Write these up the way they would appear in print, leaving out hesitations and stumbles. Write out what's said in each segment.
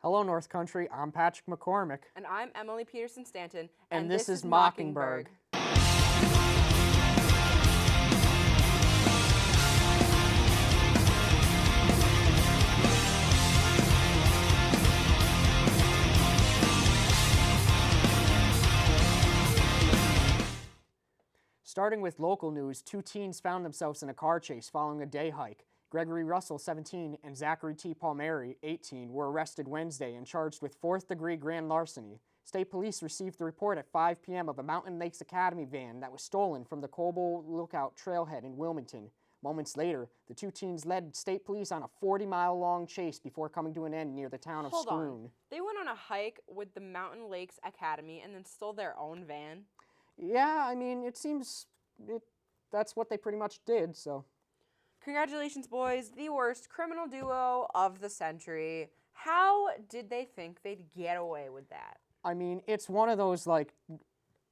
Hello, North Country. I'm Patrick McCormick. And I'm Emily Peterson-Stanton. And this is Mocking Burgh. Starting with local news, two teens found themselves in a car chase following a day hike. Gregory Russell, 17, and Zachary T. Palmieri, 18, were arrested Wednesday and charged with fourth-degree grand larceny. State police received the report at 5 p.m. of a Mountain Lakes Academy van that was stolen from the Colbert Lookout trailhead in Wilmington. Moments later, the two teens led state police on a 40-mile-long chase before coming to an end near the town of Scroon. Hold on. They went on a hike with the Mountain Lakes Academy and then stole their own van? Yeah, I mean, it seems that's what they pretty much did, so. Congratulations, boys. The worst criminal duo of the century. How did they think they'd get away with that? I mean, it's one of those, like,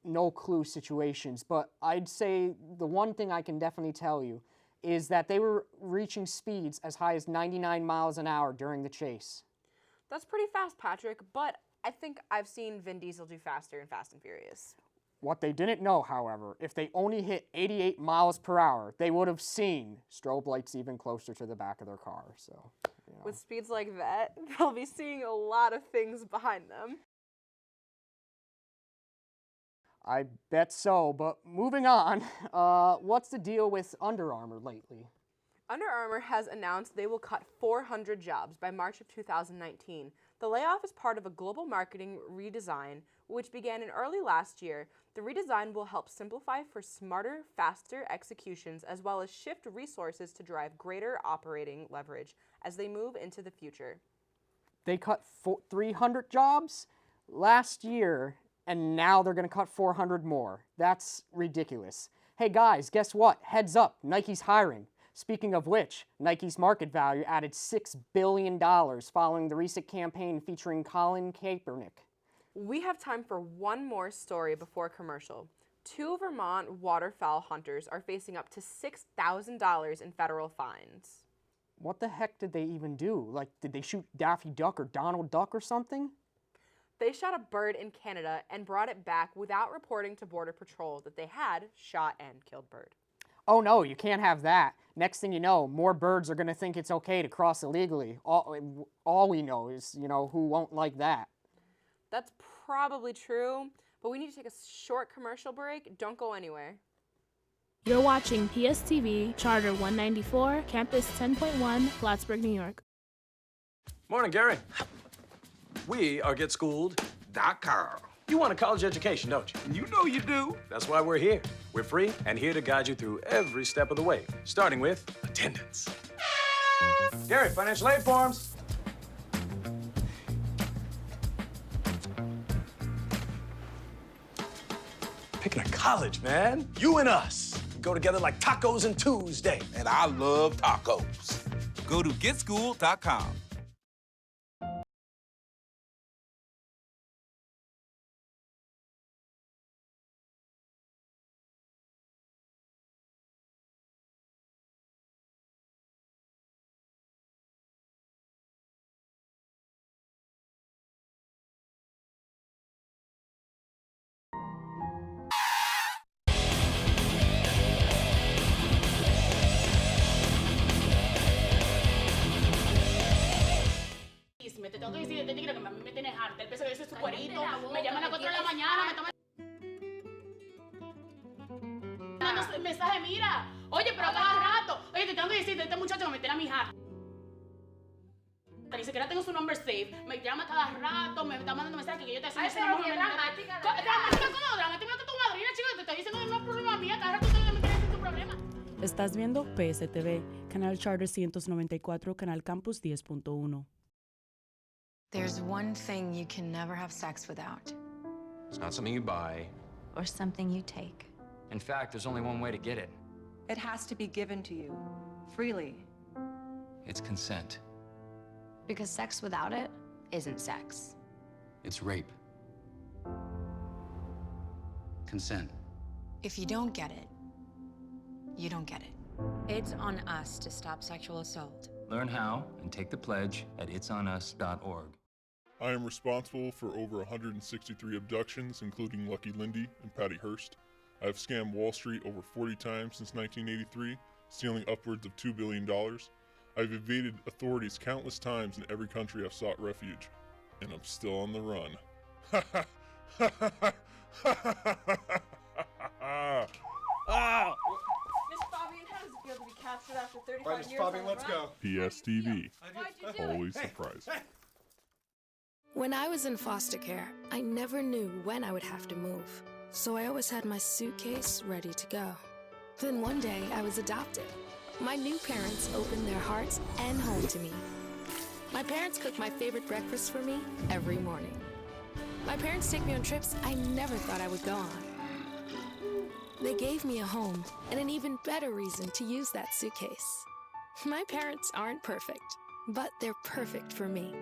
no-clue situations, but I'd say the one thing I can definitely tell you is that they were reaching speeds as high as 99 miles an hour during the chase. That's pretty fast, Patrick, but I think I've seen Vin Diesel do faster in Fast and Furious. What they didn't know, however, if they only hit 88 miles per hour, they would have seen strobe lights even closer to the back of their car. So, you know. With speeds like that, they'll be seeing a lot of things behind them. I bet so, but moving on, what's the deal with Under Armour lately? Under Armour has announced they will cut 400 jobs by March of 2019. The layoff is part of a global marketing redesign, which began in early last year. The redesign will help simplify for smarter, faster executions, as well as shift resources to drive greater operating leverage as they move into the future. They cut 300 jobs last year, and now they're going to cut 400 more. That's ridiculous. Hey guys, guess what? Heads up, Nike's hiring. Speaking of which, Nike's market value added $6 billion following the recent campaign featuring Colin Kaepernick. We have time for one more story before commercial. Two Vermont waterfowl hunters are facing up to $6,000 in federal fines. What the heck did they even do? Like, did they shoot Daffy Duck or Donald Duck or something? They shot a bird in Canada and brought it back without reporting to Border Patrol that they had shot and killed bird. Oh no, you can't have that. Next thing you know, more birds are going to think it's okay to cross illegally. All we know is, who won't like that. That's probably true, but we need to take a short commercial break. Don't go anywhere. You're watching PSTV, Charter 194, Campus 10.1, Plattsburgh, New York. Morning, Gary. We are GetSchooled.com. You want a college education, don't you? You know you do. That's why we're here. We're free and here to guide you through every step of the way, starting with attendance. Gary, financial aid forms. Picking a college, man. You and us. We go together like tacos and Tuesday. And I love tacos. Go to GetSchooled.com. Me te tengo que decir de técnica que a mí me tienes harta. El peso de ese es su cuerito. Me llaman a las 4 de la mañana, me toman. Mandando mensaje, mira. Oye, pero a cada rato. Oye, te tengo que decir de este muchacho que me tiene a mi hija. Ni siquiera tengo su number safe. Me llama cada rato, me está mandando mensajes que yo te hacía. Ay, pero qué dramática. ¿Dramática cómo? Dramática no tu madrina, chico. Te estoy diciendo que no es problema mía. Cada rato te me tienes tu problema. Estás viendo PSTV, Canal Charter 194, Canal Campus 10.1. There's one thing you can never have sex without. It's not something you buy. Or something you take. In fact, there's only one way to get it. It has to be given to you, freely. It's consent. Because sex without it isn't sex. It's rape. Consent. If you don't get it, you don't get it. It's on us to stop sexual assault. Learn how and take the pledge at itsonus.org. I am responsible for over 163 abductions, including Lucky Lindy and Patty Hearst. I have scammed Wall Street over 40 times since 1983, stealing upwards of $2 billion. I've evaded authorities countless times in every country I've sought refuge, and I'm still on the run. Miss Fabian, how does it feel to be captured after 35 years? Fabian, let's go. PSTV, always surprising. When I was in foster care, I never knew when I would have to move, so I always had my suitcase ready to go. Then one day, I was adopted. My new parents opened their hearts and home to me. My parents cook my favorite breakfast for me every morning. My parents take me on trips I never thought I would go on. They gave me a home and an even better reason to use that suitcase. My parents aren't perfect, but they're perfect for me.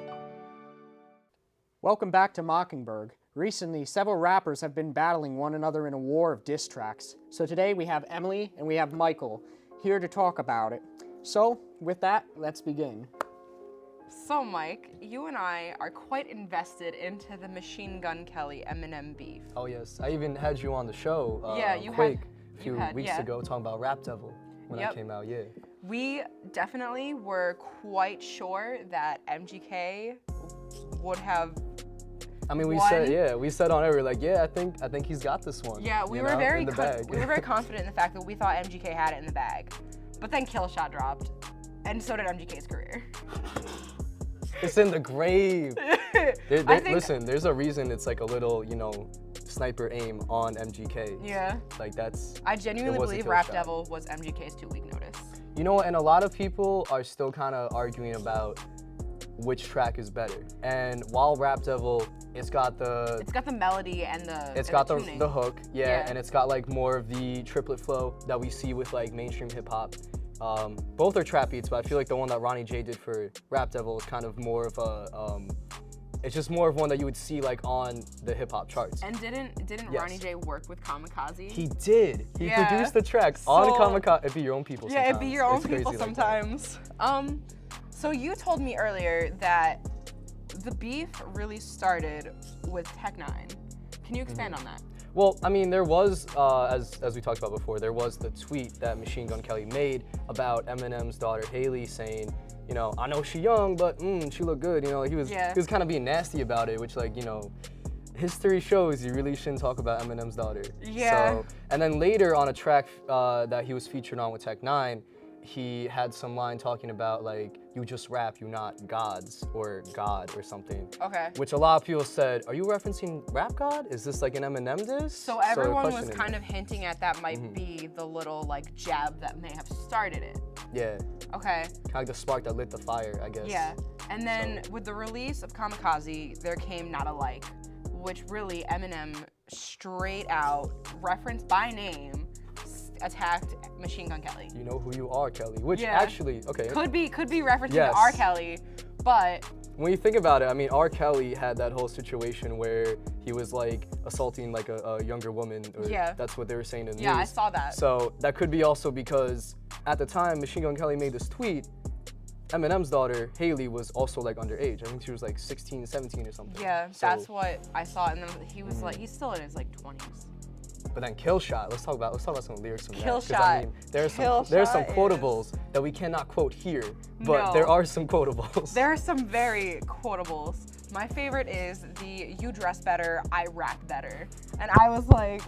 Welcome back to Mocking Burgh. Recently, several rappers have been battling one another in a war of diss tracks. So today we have Emily and we have Michael here to talk about it. So, with that, let's begin. So, Mike, you and I are quite invested into the Machine Gun Kelly Eminem beef. Oh yes, I even had you on the show. A few weeks ago talking about Rap Devil when I came out. Yeah. We definitely were quite sure that MGK would have. I mean, we said on air, like, I think he's got this one. Yeah, we were very confident in the fact that we thought MGK had it in the bag, but then Killshot dropped, and so did MGK's career. It's in the grave. Listen, there's a reason it's like a little, sniper aim on MGK. Yeah. Like that's. I genuinely believe Rap Devil was MGK's 2-week notice. You know, and a lot of people are still kind of arguing about which track is better. And while Rap Devil, it's got the melody and the hook, and it's got like more of the triplet flow that we see with like mainstream hip hop. Both are trap beats, but I feel like the one that Ronnie J did for Rap Devil is kind of more of a, it's just more of one that you would see like on the hip hop charts. And didn't Ronnie J work with Kamikaze? He did. He produced the track on Kamikaze. It'd be your own people sometimes. Yeah, it'd be your own people sometimes. Like so you told me earlier that the beef really started with Tech 9. Can you expand on that? Well, I mean, there was, as we talked about before, there was the tweet that Machine Gun Kelly made about Eminem's daughter Haley saying, I know she young, but she look good. He was kind of being nasty about it, which history shows you really shouldn't talk about Eminem's daughter. Yeah. So, and then later on a track that he was featured on with Tech 9, he had some line talking about like, you just rap, you not gods or God or something. Okay. Which a lot of people said, are you referencing Rap God? Is this like an Eminem diss? So everyone was kind of hinting at that might be the little like jab that may have started it. Yeah. Okay. Kind of like the spark that lit the fire, I guess. Yeah. And then with the release of Kamikaze, there came Not Alike, which really Eminem straight out, referenced by name, attacked Machine Gun Kelly. You know who you are, Kelly. Which actually, okay. Could be referencing to R. Kelly, but when you think about it, I mean, R. Kelly had that whole situation where he was like assaulting like a younger woman. Or that's what they were saying in the news. Yeah, I saw that. So that could be also because at the time Machine Gun Kelly made this tweet, Eminem's daughter, Haley, was also like underage. I think she was like 16, 17 or something. Yeah, so, that's what I saw. And then he was like, he's still in his like 20s. But then Killshot, let's talk about some lyrics from Killshot. that. I mean, there's some quotables that we cannot quote here, but there are some quotables. There are some very quotables. My favorite is the "You dress better, I rap better," and I was like,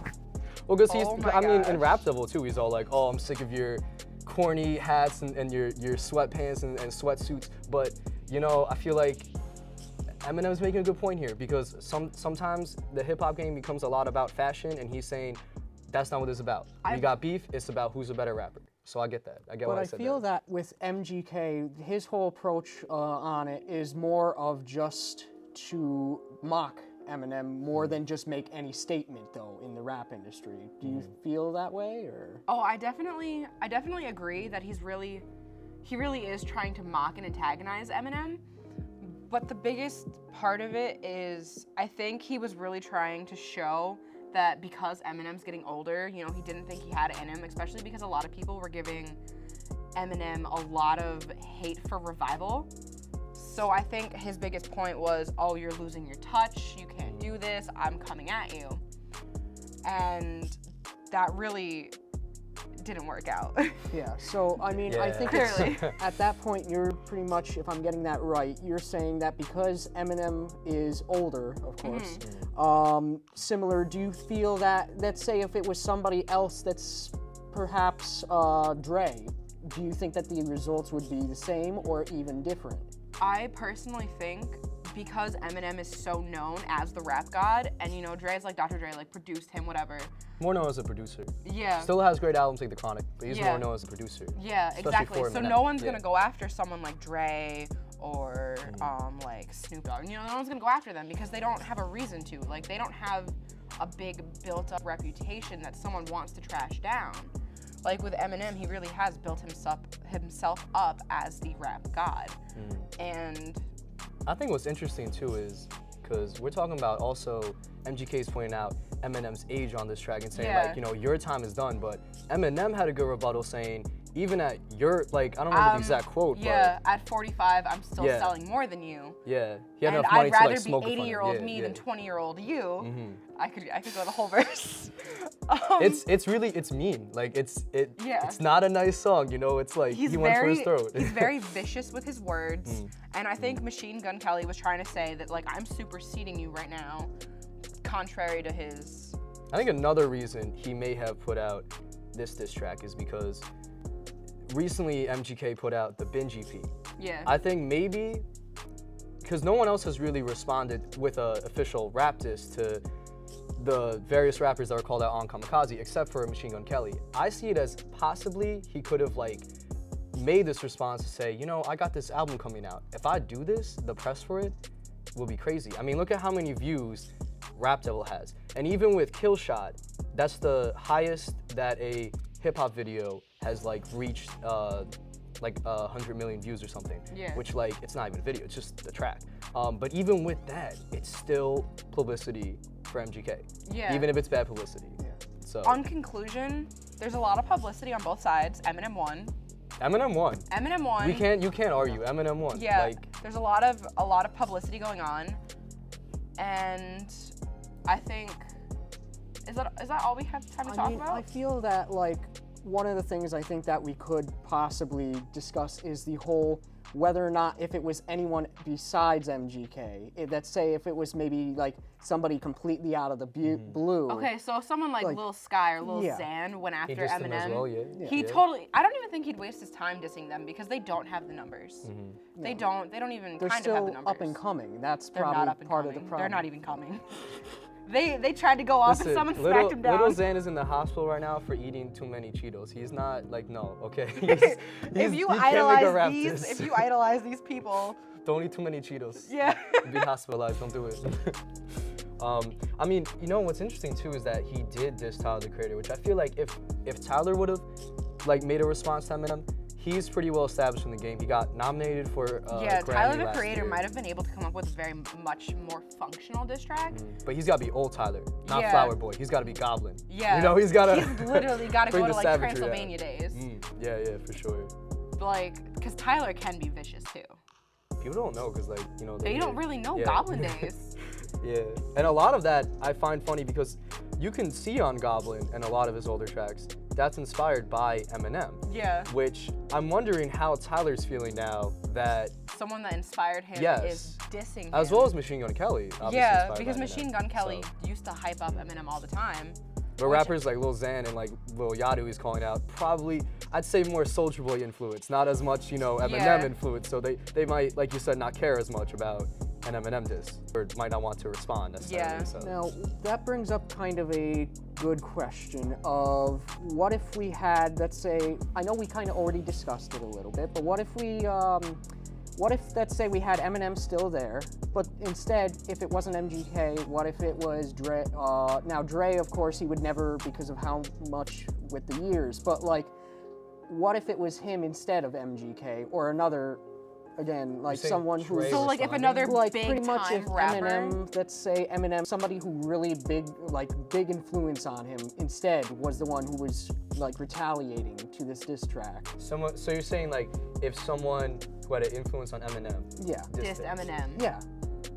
well, because mean, in Rap Devil too, he's all like, oh, I'm sick of your corny hats and your sweatpants and sweatsuits. But I feel like Eminem's making a good point here because sometimes the hip hop game becomes a lot about fashion, and he's saying that's not what it's about. We got beef, it's about who's a better rapper. So I get that. I get why I said that. But I feel that with MGK, his whole approach on it is more of just to mock Eminem more than just make any statement though in the rap industry. Do you feel that way or? Oh, I definitely agree that he really is trying to mock and antagonize Eminem. But the biggest part of it is I think he was really trying to show that because Eminem's getting older, he didn't think he had it in him, especially because a lot of people were giving Eminem a lot of hate for Revival. So I think his biggest point was, oh, you're losing your touch, you can't do this, I'm coming at you. And that really didn't work out. Yeah, so I mean, I think Clearly. at that point you're pretty much, if I'm getting that right, you're saying that because Eminem is older, of course, similar, do you feel that, let's say if it was somebody else that's perhaps Dre, do you think that the results would be the same or even different? I personally think because Eminem is so known as the rap god, and you know, Dre's like Dr. Dre, like produced him, whatever. More known as a producer. Yeah. Still has great albums like The Chronic, but he's more known as a producer. Yeah, Especially exactly. for So Eminem. no one's gonna go after someone like Dre or like Snoop Dogg. You know, no one's gonna go after them because they don't have a reason to. Like, they don't have a big built-up reputation that someone wants to trash down. Like with Eminem, he really has built himself up as the rap god. And I think what's interesting too is, because we're talking about also, MGK's pointing out Eminem's age on this track and saying like, you know, your time is done, but Eminem had a good rebuttal saying, even at your, like, I don't remember the exact quote, yeah, at 45, I'm still selling more than you. Yeah, he had And enough money I'd rather to like smoke be in front of 80-year-old him. me than 20-year-old you. I could go the whole verse. It's really mean. Like it's not a nice song, you know. It's like he went for his throat. He's very vicious with his words, and I think Machine Gun Kelly was trying to say that like, I'm superseding you right now, contrary to his. I think another reason he may have put out this diss track is because recently MGK put out the Binge EP. Yeah. I think maybe because no one else has really responded with an official rap diss to the various rappers that were called out on Kamikaze, except for Machine Gun Kelly. I see it as possibly he could have like made this response to say, you know, I got this album coming out. If I do this, the press for it will be crazy. I mean, look at how many views Rap Devil has. And even with Kill Shot, that's the highest that a hip hop video has like reached like 100 million views or something. Yeah. Which like, it's not even a video, it's just the track. But even with that, it's still publicity for MGK. Yeah. Even if it's bad publicity. Yeah. So On conclusion, there's a lot of publicity on both sides. Eminem won. Eminem won. Eminem won. You can't argue. Eminem won. Yeah. Like, there's a lot of publicity going on, and I think is that all we have time to talk about? I feel that like one of the things I think that we could possibly discuss is the whole whether or not if it was anyone besides MGK. Let's say if it was maybe like somebody completely out of the blue. Okay, so if someone like Lil Sky or Lil Xan went after dissed him Eminem, as well, he totally. I don't even think he'd waste his time dissing them because they don't have the numbers. They don't even They're kind of have the still numbers. up and coming. That's They're probably not up and part coming. of the problem. They're not even coming. They tried to go off and someone smacked him down. Little Xan is in the hospital right now for eating too many Cheetos. He's not like, no, okay. If you idolize these people, don't eat too many Cheetos. Yeah. Be hospitalized. Don't do it. I mean, you know what's interesting too is that he did diss Tyler the Creator, which I feel like if Tyler would have like made a response to Eminem, he's pretty well established in the game. He got nominated for yeah, Grammy Tyler the last Creator year. might have been able to come up with a very much more functional diss track. But he's got to be old Tyler, not Flower Boy. He's got to be Goblin. Yeah. You know, he's literally got to bring go to the like savagery Transylvania out. days. Yeah, for sure. Like, because Tyler can be vicious too. People don't know because, like, you know, They don't really know Goblin days. Yeah, and a lot of that I find funny because you can see on Goblin and a lot of his older tracks that's inspired by Eminem. Yeah. Which I'm wondering how Tyler's feeling now that someone that inspired him is dissing him. As well as Machine Gun Kelly. Obviously yeah, because by Machine Eminem, Gun Kelly used to hype up Eminem all the time. But rappers like Lil Xan and like Lil Yachty he's calling out probably, I'd say more Soulja Boy influence, not as much, you know, Eminem influence. So they might, like you said, not care as much about an Eminem diss, or might not want to respond necessarily. Yeah. So. Now, that brings up kind of a good question of what if we had, let's say, I know we kind of already discussed it a little bit, but what if let's say we had Eminem still there, but instead, if it wasn't MGK, what if it was Dre? Now, Dre, of course, he would never, because of how much with the years, but like, what if it was him instead of MGK, or another, again, like someone who's... So like if another like big pretty much time if rapper... Eminem, let's say Eminem, somebody who really big influence on him, instead was the one who was like retaliating to this diss track. So you're saying like if someone who had an influence on Eminem. Yeah. Dissed Eminem. Yeah.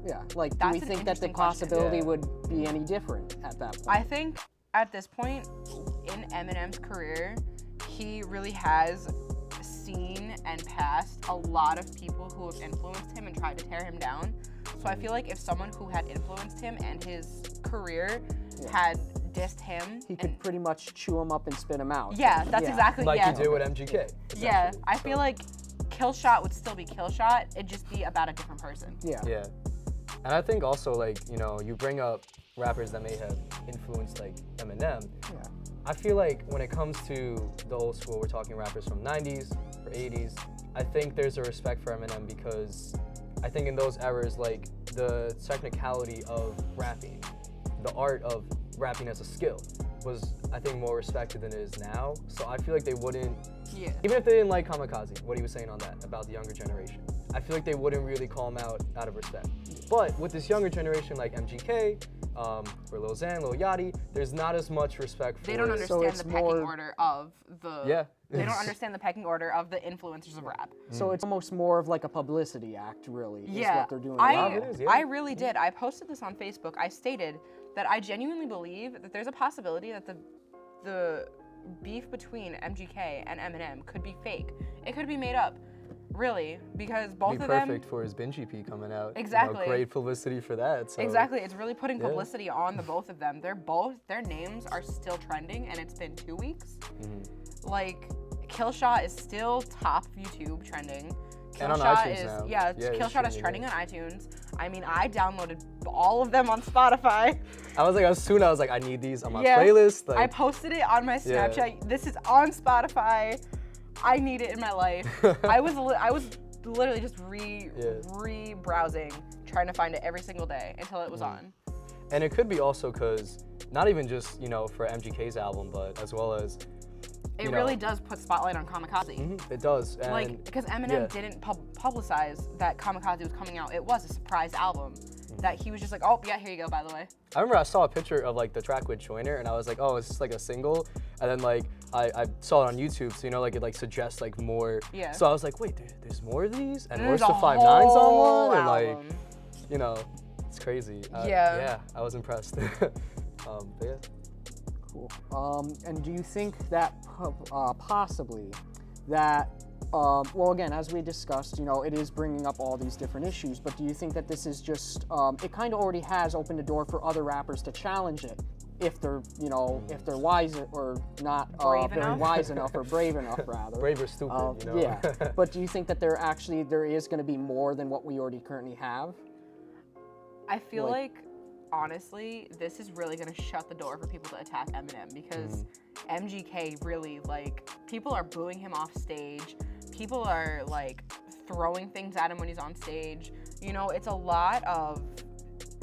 Yeah. Like, do That's we an think that the interesting question. possibility Yeah. would be any different at that point? I think at this point in Eminem's career, he really has seen and passed a lot of people who have influenced him and tried to tear him down. So I feel like if someone who had influenced him and his career had dissed him, He could pretty much chew him up and spit him out. yeah, that's exactly Like yeah. you did with MGK. Yeah, essentially. I feel like Killshot would still be Killshot. It'd just be about a different person. Yeah. Yeah. And I think also, like, you know, you bring up rappers that may have influenced, like, Eminem. Yeah. I feel like when it comes to the old school, we're talking rappers from 90s or 80s, I think there's a respect for Eminem because I think in those eras, like, the technicality of rapping, the art of rapping as a skill was, I think, more respected than it is now. So I feel like they wouldn't, even if they didn't like Kamikaze, what he was saying on that about the younger generation, I feel like they wouldn't really call him out of respect. But with this younger generation like MGK, or Lil Xan, Lil Yachty, there's not as much respect for They don't understand the pecking order of the. Yeah. They don't understand the pecking order of the influencers of rap. So it's almost more of like a publicity act, really, is what they're doing. I really did. I posted this on Facebook. I stated that I genuinely believe that there's a possibility that the beef between MGK and Eminem could be fake. It could be made up. Really, because both of them. Perfect for his binge EP coming out. Exactly. You know, great publicity for that. So. Exactly. It's really putting publicity on the both of them. Their names are still trending, and it's been 2 weeks. Like, Killshot is still top YouTube trending. And on Killshot iTunes is now. Killshot is trending on iTunes. I mean, I downloaded all of them on Spotify. I was like, I need these on my playlist. Like, I posted it on my Snapchat. This is on Spotify. I need it in my life. I was literally just re-browsing, trying to find it every single day until it was on. And it could be also because, not even just, you know, for MGK's album, but as well as, it really does put spotlight on Kamikaze. It does. And like, because Eminem didn't publicize that Kamikaze was coming out. It was a surprise album that he was just like, oh, yeah, here you go, by the way. I remember I saw a picture of, like, the track with Joyner, and I was like, oh, it's just, like, a single. And then, like, I saw it on YouTube, so, you know, like, it, like, suggests, like, more. Yeah. So I was like, wait, there's more of these? And There's where's the a 5 9s on one? And, album. like, you know, it's crazy. Yeah, I was impressed. But yeah. Cool. And do you think that possibly that, well, again, as we discussed, you know, it is bringing up all these different issues, but do you think that this is just, it kind of already has opened the door for other rappers to challenge it if they're, you know, if they're wise or not very wise enough or brave enough, rather. Brave or stupid, you know? Yeah. But do you think that there is going to be more than what we already currently have? I feel like honestly, this is really gonna shut the door for people to attack Eminem because MGK really, like, people are booing him off stage. People are, like, throwing things at him when he's on stage. You know, it's a lot of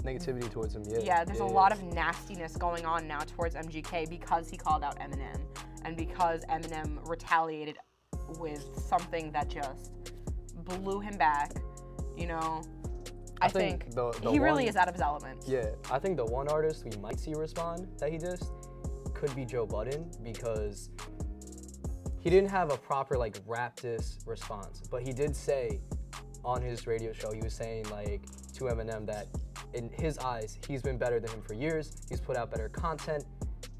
negativity towards him, Yeah, there's a lot of nastiness going on now towards MGK because he called out Eminem and because Eminem retaliated with something that just blew him back, you know. I think he really is out of his element. Yeah, I think the one artist we might see respond that he dissed could be Joe Budden because he didn't have a proper, like, rap diss response, but he did say on his radio show, he was saying, like, to Eminem that in his eyes, he's been better than him for years. He's put out better content.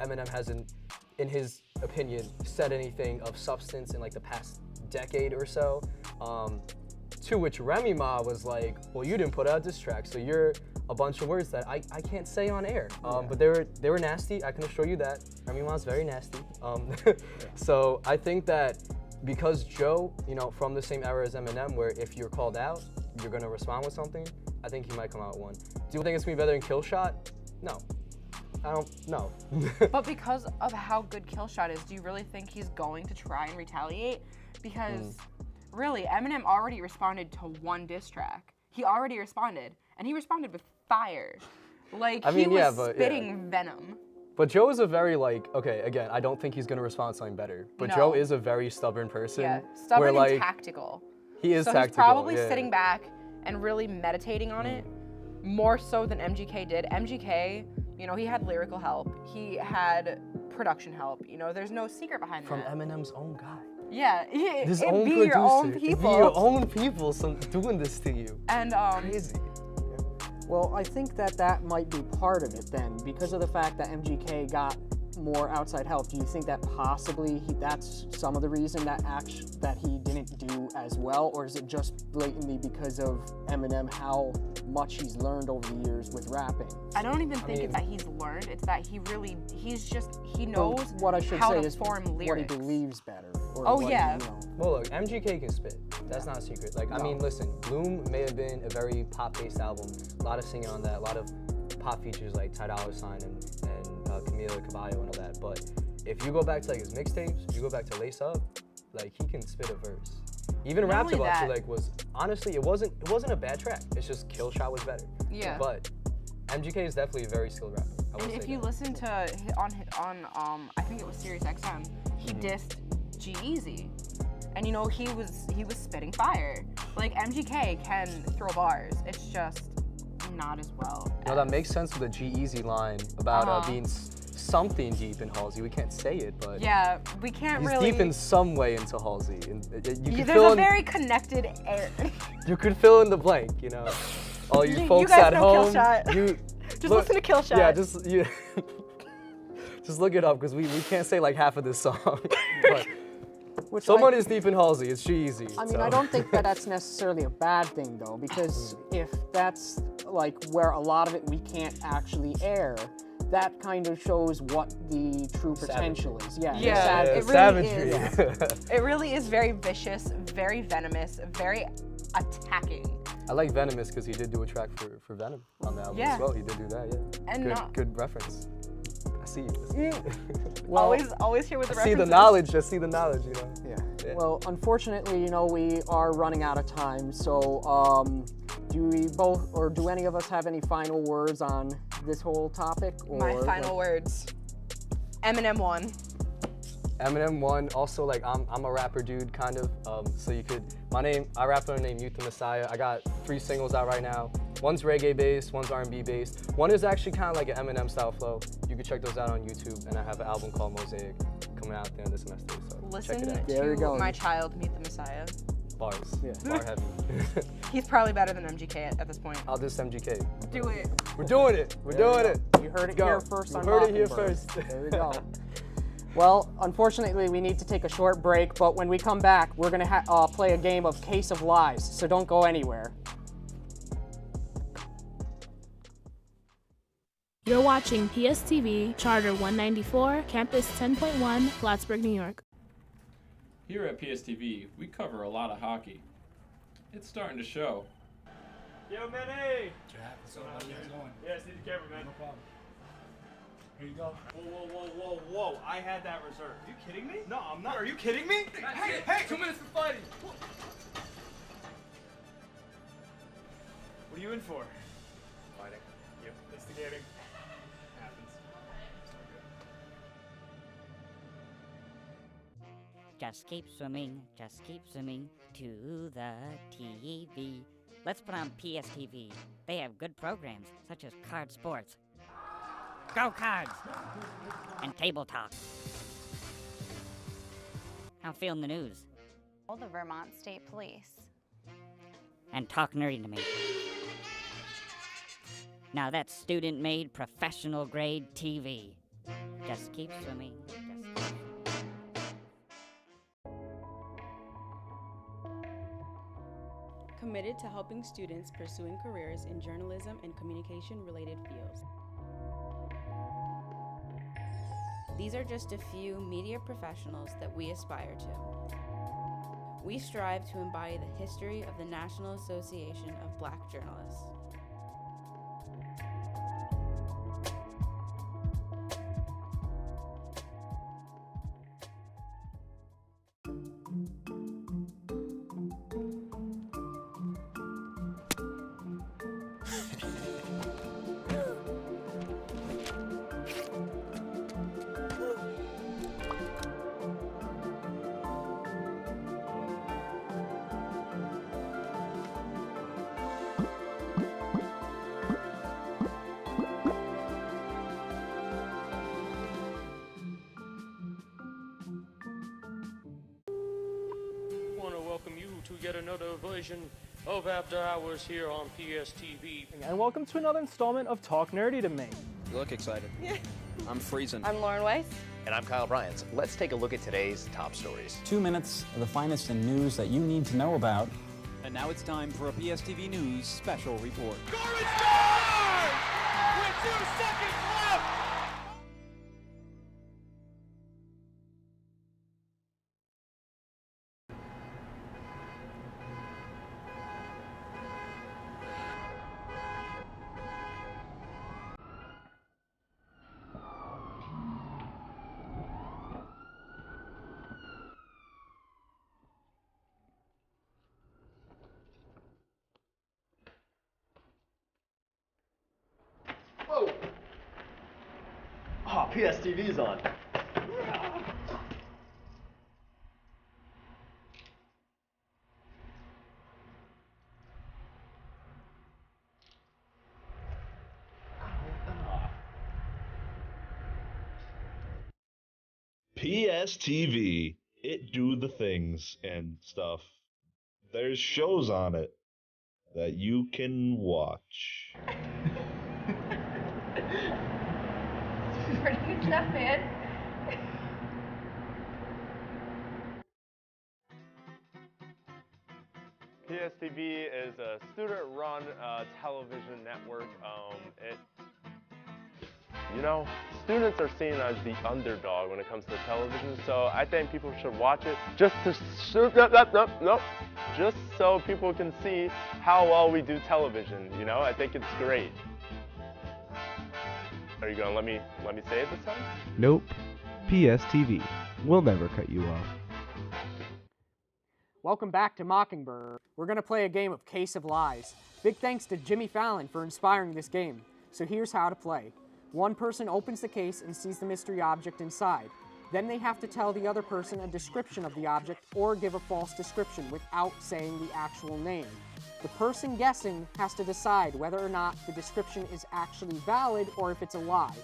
Eminem hasn't, in his opinion, said anything of substance in, like, the past decade or so. To which Remy Ma was like, well, you didn't put out diss track, so you're a bunch of words that I can't say on air. But they were nasty, I can assure you that. Remy Ma's very nasty. So I think that because Joe, you know, from the same era as Eminem, where if you're called out, you're gonna respond with something, I think he might come out with one. Do you think it's gonna be better than Killshot? No. I don't know. But because of how good Killshot is, do you really think he's going to try and retaliate? Because really, Eminem already responded to one diss track. He already responded, and he responded with fire. Like, he was spitting venom. But Joe is a very, like, okay, again, I don't think he's gonna respond to something better. But Joe is a very stubborn person. Yeah, stubborn where, and like, tactical. He is so tactical. So he's probably sitting back and really meditating on it, more so than MGK did. MGK, you know, he had lyrical help. He had production help. You know, there's no secret behind From that. Eminem's own guy. Yeah, His it'd own be producer. your own It'd be people. your own people doing this to you. And Crazy. Well, I think that might be part of it then, because of the fact that MGK got more outside help. Do you think that possibly that's some of the reason that he didn't do as well, or is it just blatantly because of Eminem, how much he's learned over the years with rapping? I don't even think it's that he's learned. It's that he knows what I should how say to is form lyrics. what he believes better. Or Oh, what yeah. Well, look, MGK can spit. That's not a secret. Like, No. I mean, listen, Bloom may have been a very pop-based album. A lot of singing on that, a lot of pop features like Ty Dolla $ign and Camila Cabello and all that. But if you go back to like his mixtapes, if you go back to Lace Up, like he can spit a verse. Even Not only Raptable, I feel that- like was honestly it wasn't a bad track. It's just Kill Shot was better. Yeah. But MGK is definitely a very skilled rapper. I will And say if you that. listen to on I think it was Sirius XM, he dissed G-Eazy. And you know, he was spitting fire. Like MGK can throw bars. It's just not as well. No, that makes sense with the G-Eazy line about being something deep in Halsey. We can't say it, but Yeah, we can't he's really. deep in some way into Halsey. And you can There's fill a in, very connected air. you could fill in the blank, you know. All you You folks guys at know Kill home, Shot. you Just listen to Kill Shot. Yeah, just look it up because we can't say like half of this song. But Which someone is deep in Halsey. It's G-Eazy. I mean, I don't think that's necessarily a bad thing, though, because if that's like where a lot of it we can't actually air, that kind of shows what the true potential is. Yeah, Yeah, it really savagery. is. It really is very vicious, very venomous, very attacking. I like Venomous because he did do a track for Venom on the album Yeah. as well. He did do that, yeah. And good reference. I see you. Well, always here with the I see the references. knowledge. I see the knowledge, you know. Yeah. Well, unfortunately, we are running out of time. So, do any of us have any final words on this whole topic? My final words. Eminem won. Eminem won. Also, like I'm a rapper dude, kind of. So you could. I rap under the name Youth the Messiah. I got 3 singles out right now. One's reggae based, one's R&B based. One is actually kind of like an Eminem style flow. You can check those out on YouTube. And I have an album called Mosaic coming out at the end of the semester. So Listen check it out. to My Child Meet the Messiah. Bars. Yeah. Bar heavy. He's probably better than MGK at this point. I'll diss MGK. Do it. We're doing it. We're doing it. You heard it Go. here first. You on heard it here Mocking Burgh. first. There we go. Well, unfortunately, we need to take a short break, but when we come back, we're going to play a game of Case of Lies, so don't go anywhere. You're watching PSTV, Charter 194, Campus 10.1, Plattsburgh, New York. Here at PSTV, we cover a lot of hockey. It's starting to show. Yo, Manny! So how's it going? Yeah, see the camera, man. No problem. Here you go. Whoa. I had that reserved. Are you kidding me? No, I'm not. Are you kidding me? Hey, 2 minutes for fighting. What are you in for? Fighting. Yep, instigating. Happens. Just keep swimming to the TV. Let's put on PSTV. They have good programs such as Card Sports, Go Cards, and Table Talk. I'm feeling the news. The Vermont State Police. And talk nerdy to me. Now that's student-made, professional-grade TV. Just keep swimming. Committed to helping students pursuing careers in journalism and communication-related fields. These are just a few media professionals that we aspire to. We strive to embody the history of the National Association of Black Journalists. another version of After Hours here on PSTV. And welcome to another installment of Talk Nerdy to Me. You look excited. Yeah. I'm freezing. I'm Lauren Weiss. And I'm Kyle Bryant. Let's take a look at today's top stories. 2 minutes of the finest in news that you need to know about. And now it's time for a PSTV News special report. Scoring scores! With 2 seconds left! Whoa! Oh, PSTV's on. PSTV, it do the things and stuff. There's shows on it that you can watch. Pretty good stuff, man. PSTV is a student-run television network. Students are seen as the underdog when it comes to television, so I think people should watch it just so people can see how well we do television. I think it's great. Are you gonna let me say it this time? Nope. PSTV. We'll never cut you off. Welcome back to Mocking Burgh. We're going to play a game of Case of Lies. Big thanks to Jimmy Fallon for inspiring this game. So here's how to play. One person opens the case and sees the mystery object inside. Then they have to tell the other person a description of the object or give a false description without saying the actual name. The person guessing has to decide whether or not the description is actually valid or if it's a lie.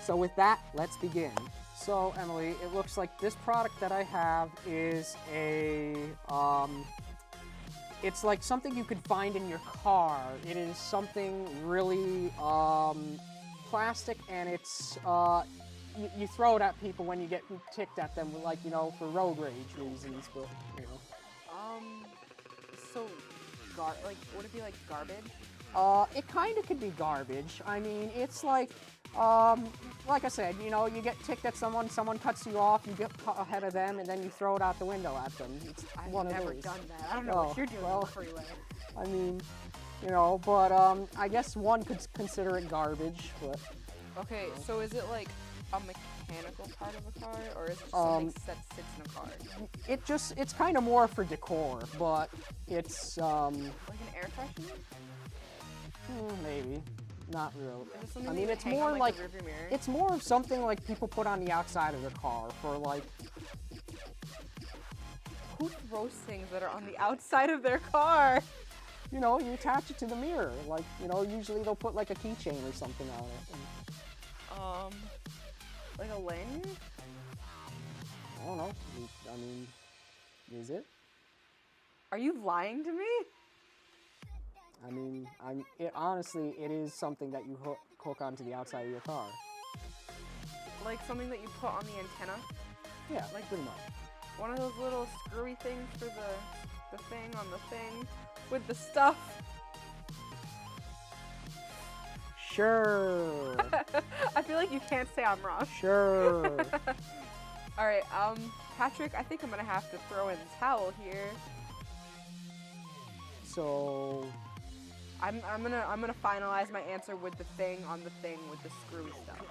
So with that, let's begin. So Emily, it looks like this product that I have is it's like something you could find in your car. It is something really plastic, and it's you throw it at people when you get ticked at them, like, for road rage reasons, but, So, would it be like garbage? It kind of could be garbage. I mean, it's like I said, you get ticked at someone cuts you off, you get caught ahead of them, and then you throw it out the window at them. It's one of those. I've never done that. I don't know what you're doing on the freeway. I mean, but I guess one could consider it garbage, but... Okay, so is it like a mechanical part of a car, or is it just something that sits in a car? It's kind of more for decor, but it's, like an air freshener? Maybe. Not really. I mean, it's more on, like the rearview mirror? It's more of something like people put on the outside of their car for like... Who throws things that are on the outside of their car? You attach it to the mirror. Like, usually they'll put like a keychain or something on it. And... like a lanyard? I don't know. I mean, is it? Are you lying to me? I mean, honestly, it is something that you hook onto the outside of your car. Like something that you put on the antenna? Yeah, like pretty much. One of those little screwy things for the thing on the thing with the stuff. Sure. I feel like you can't say I'm wrong. Sure. All right, Patrick, I think I'm gonna have to throw in the towel here. So, I'm gonna finalize my answer with the thing on the thing with the screwy stuff.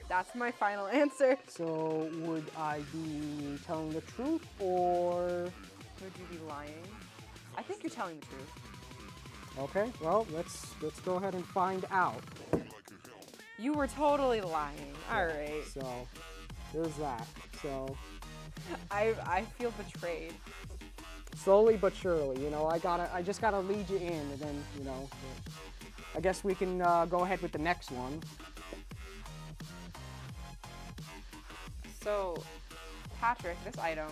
That's my final answer. So, would I be telling the truth, or would you be lying? I think you're telling the truth. Okay, well, let's go ahead and find out. You were totally lying. All right. So, there's that. So, I feel betrayed. Slowly but surely, I just gotta lead you in, and then, I guess we can go ahead with the next one. So, Patrick, this item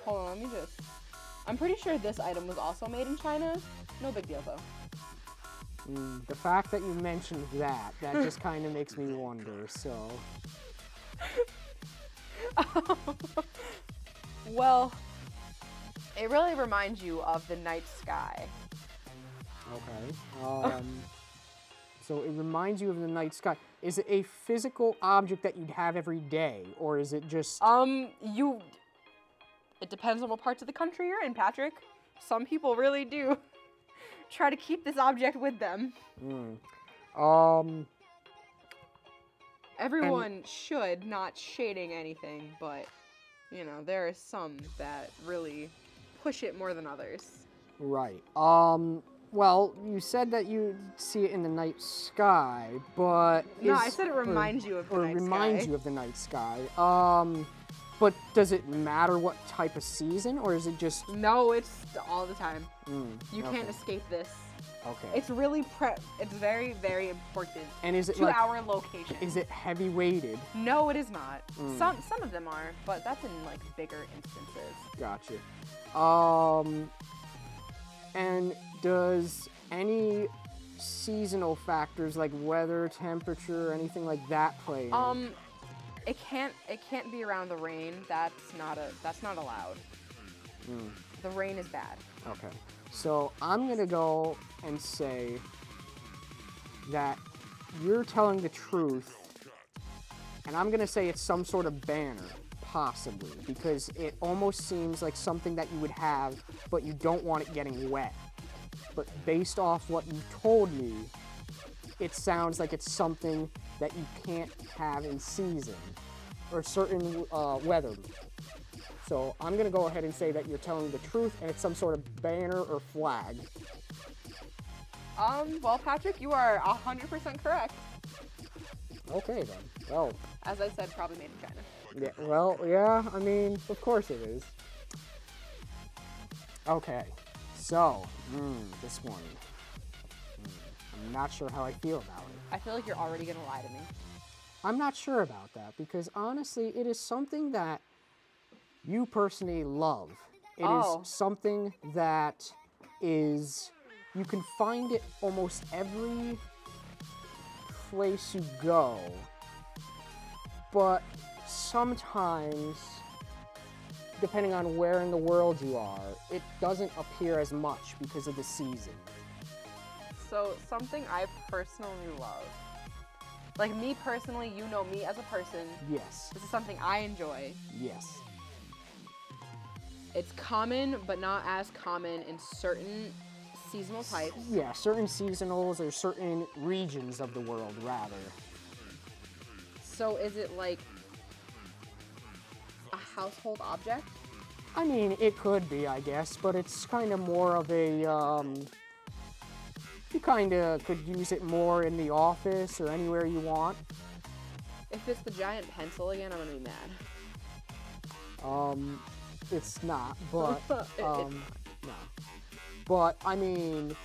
Hold on, let me just... I'm pretty sure this item was also made in China. No big deal, though. The fact that you mentioned that just kind of makes me wonder, so... Well, it really reminds you of the night sky. Okay. So it reminds you of the night sky. Is it a physical object that you'd have every day, or is it just... It depends on what parts of the country you're in, Patrick. Some people really do try to keep this object with them. Everyone should, not shading anything, but, you know, there are some that really push it more than others. Right. Well, you said that you see it in the night sky, but... No, I said it reminds you of the night sky. Or reminds you of the night sky. But does it matter what type of season, or is it just... No, it's all the time. You can't escape this. Okay. It's really it's very, very important. And is it to our location. Is it heavy weighted? No, it is not. Some of them are, but that's in like bigger instances. Gotcha. And does any seasonal factors like weather, temperature, anything like that play in? It can't be around the rain. That's not allowed. The rain is bad. Okay. So I'm gonna go and say that you're telling the truth, and I'm gonna say it's some sort of banner, possibly, because it almost seems like something that you would have, but you don't want it getting wet. But based off what you told me, it sounds like it's something that you can't have in season or certain weather. So I'm gonna go ahead and say that you're telling the truth, and it's some sort of banner or flag. Well, Patrick, you are 100% correct. Okay then. Well, as I said, probably made in China. Yeah. Well, yeah. I mean, of course it is. Okay. So, this one. I'm not sure how I feel about it. I feel like you're already gonna lie to me. I'm not sure about that because honestly, it is something that you personally love. It is something that is, you can find it almost every place you go, but sometimes, depending on where in the world you are, it doesn't appear as much because of the season. So, something I personally love. Like me personally, you know me as a person. Yes. This is something I enjoy. Yes. It's common, but not as common in certain seasonal types. Yeah, certain seasonals or certain regions of the world, rather. So is it like a household object? I mean, it could be, I guess, but it's kind of more of a, you kind of could use it more in the office or anywhere you want. If it's the giant pencil again, I'm gonna be mad. It's not, but, no. But, I mean,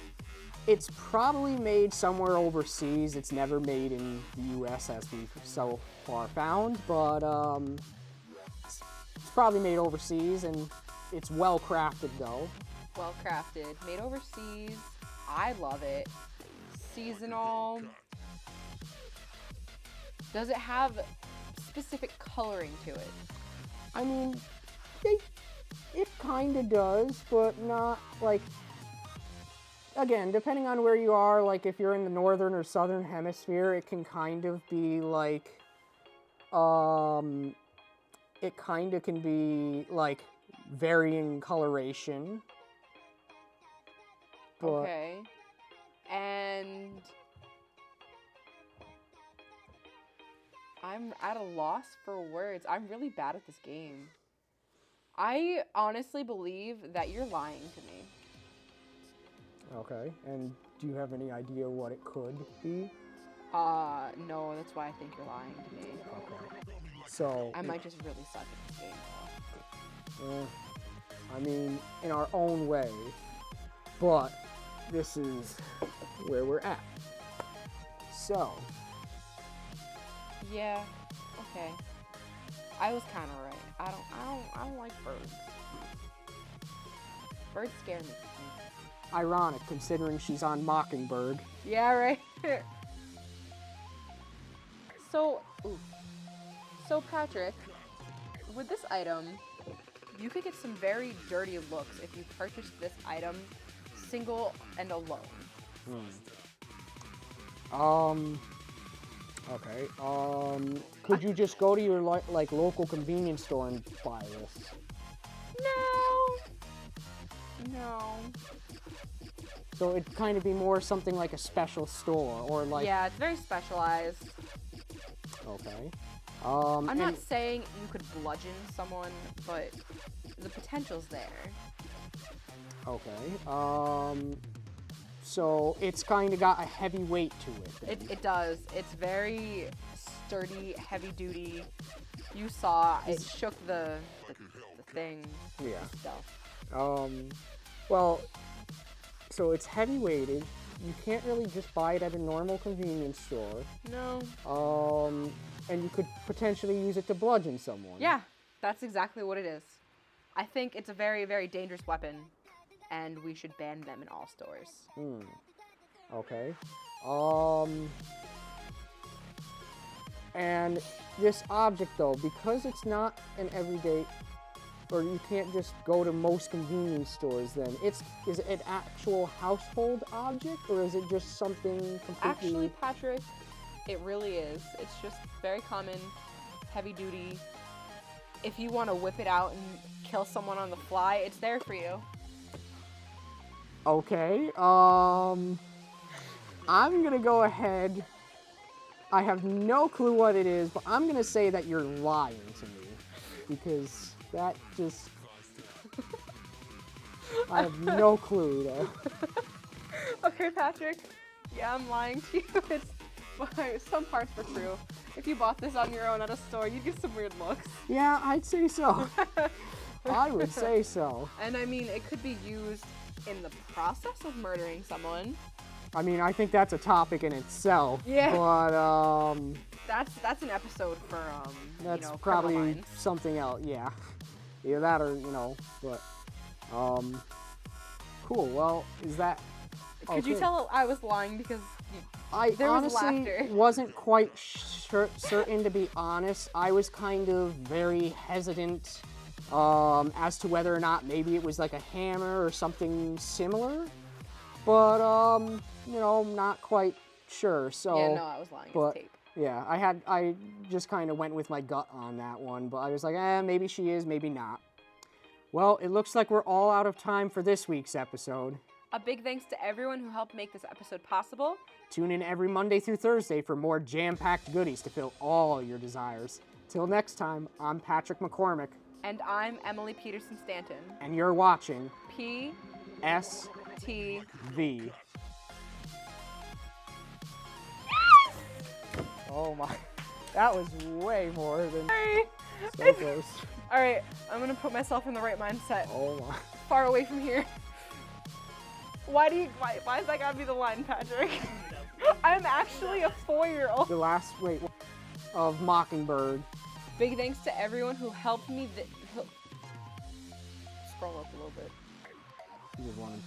it's probably made somewhere overseas. It's never made in the U.S. as we've so far found, but, it's probably made overseas, and it's well crafted, though. Well crafted. Made overseas. I love it. Seasonal. Does it have specific coloring to it? I mean, it kind of does, but not, like, again, depending on where you are, like, if you're in the northern or southern hemisphere, it can kind of be, like, it kind of can be, like, varying coloration. But okay. And I'm at a loss for words. I'm really bad at this game. I honestly believe that you're lying to me. Okay, and do you have any idea what it could be? No, that's why I think you're lying to me. Okay. So I might just really suck at this game, though. I mean, in our own way, but this is where we're at. So. Yeah, okay. I was kind of right. I don't like birds. Birds scare me. Ironic, considering she's on Mocking Burgh. Yeah, right. So Patrick, with this item, you could get some very dirty looks if you purchased this item single and alone. Okay. Could you just go to your like local convenience store and buy this? No. So it'd kind of be more something like a special store, or like. Yeah, it's very specialized. Okay. I'm not saying you could bludgeon someone, but the potential's there. Okay. So it's kind of got a heavy weight to it. It does. It's very sturdy, heavy duty. You saw it shook the thing. Yeah. Stuff. Well, so it's heavy weighted. You can't really just buy it at a normal convenience store. No. And you could potentially use it to bludgeon someone. Yeah, that's exactly what it is. I think it's a very, very dangerous weapon, and we should ban them in all stores. Okay. And this object, though, because it's not an everyday, or you can't just go to most convenience stores, then is it an actual household object, or is it just something completely... Actually, Patrick, it really is. It's just very common, heavy duty. If you want to whip it out and kill someone on the fly, it's there for you. Okay, I'm gonna go ahead. I have no clue what it is, but I'm gonna say that you're lying to me, because that just... I have no clue, though. Okay, Patrick. Yeah, I'm lying to you. Some parts were true. If you bought this on your own at a store, you'd get some weird looks. Yeah, I'd say so. I would say so. And I mean, it could be used in the process of murdering someone. I mean, I think that's a topic in itself. Yeah. But that's an episode for that's Criminal probably Minds. something else. Yeah. Either that or but cool. Well, is that? Could you tell I was lying because I there was honestly laughter. wasn't quite certain, to be honest. I was kind of very hesitant as to whether or not maybe it was like a hammer or something similar, but not quite sure. So yeah, no, I was lying. But It's tape. yeah, I just kind of went with my gut on that one, but I was like, maybe she is, maybe not. Well, it looks like we're all out of time for this week's episode. A big thanks to everyone who helped make this episode possible. Tune in every Monday through Thursday for more jam-packed goodies to fill all your desires. Till next time, I'm Patrick McCormick. And I'm Emily Peterson Stanton. And you're watching PSTV. Oh my, that was way more than so close. Alright, I'm gonna put myself in the right mindset. Oh my. Far away from here. Why is that gotta be the line, Patrick? I'm actually a 4-year-old. The last, of Mocking Burgh. Big thanks to everyone who helped me. Scroll up a little bit. These are one of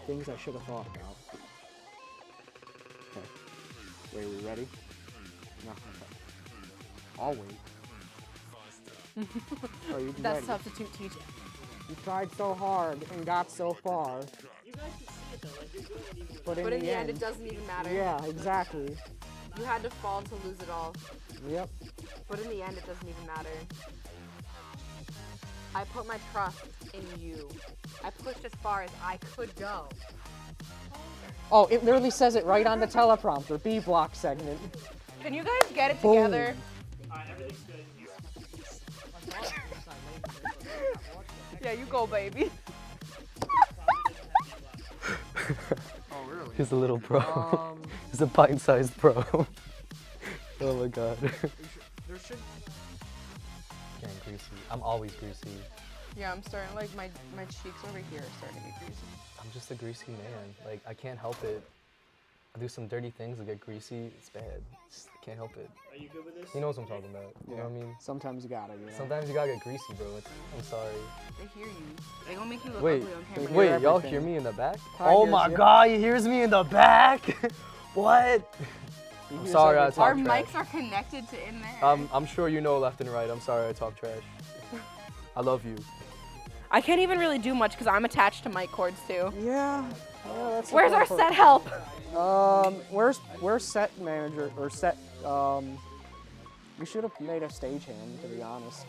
things I should have thought about. Okay. Wait, are we ready? No, okay. I'll wait. Oh, you That's ready? substitute teaching. You tried so hard and got so far. You guys can see it though, like you're doing it even But in the end, it doesn't even matter. Yeah, exactly. You had to fall to lose it all. Yep. But in the end, it doesn't even matter. I put my trust in you. I pushed as far as I could go. Oh, it literally says it right on the teleprompter. B block segment. Can you guys get it Boom. together? everything's good. Yeah, you go, baby. Oh, really? He's a little pro. He's a pint-sized pro. Oh my god. There should... Getting greasy. I'm always greasy. Yeah, I'm starting, like, my cheeks over here are starting to get greasy. I'm just a greasy man. Like, I can't help it. I do some dirty things, I get greasy, it's bad. Just can't help it. Are you good with this? He knows what I'm talking about. You know what I mean? Sometimes you gotta, you know. Sometimes you gotta get greasy, bro. I'm sorry. They hear you. They gonna make you look Wait, ugly on camera. wait, y'all hear me in the back? Tigers, Oh my yeah. God, he hears me in the back. What? I'm sorry, I talk Our trash. mics are connected to in there. I'm sure you know left and right. I'm sorry I talk trash. I love you. I can't even really do much because I'm attached to mic cords too. Yeah. That's Where's our set help? Where's set manager or set? We should have made a stagehand, to be honest.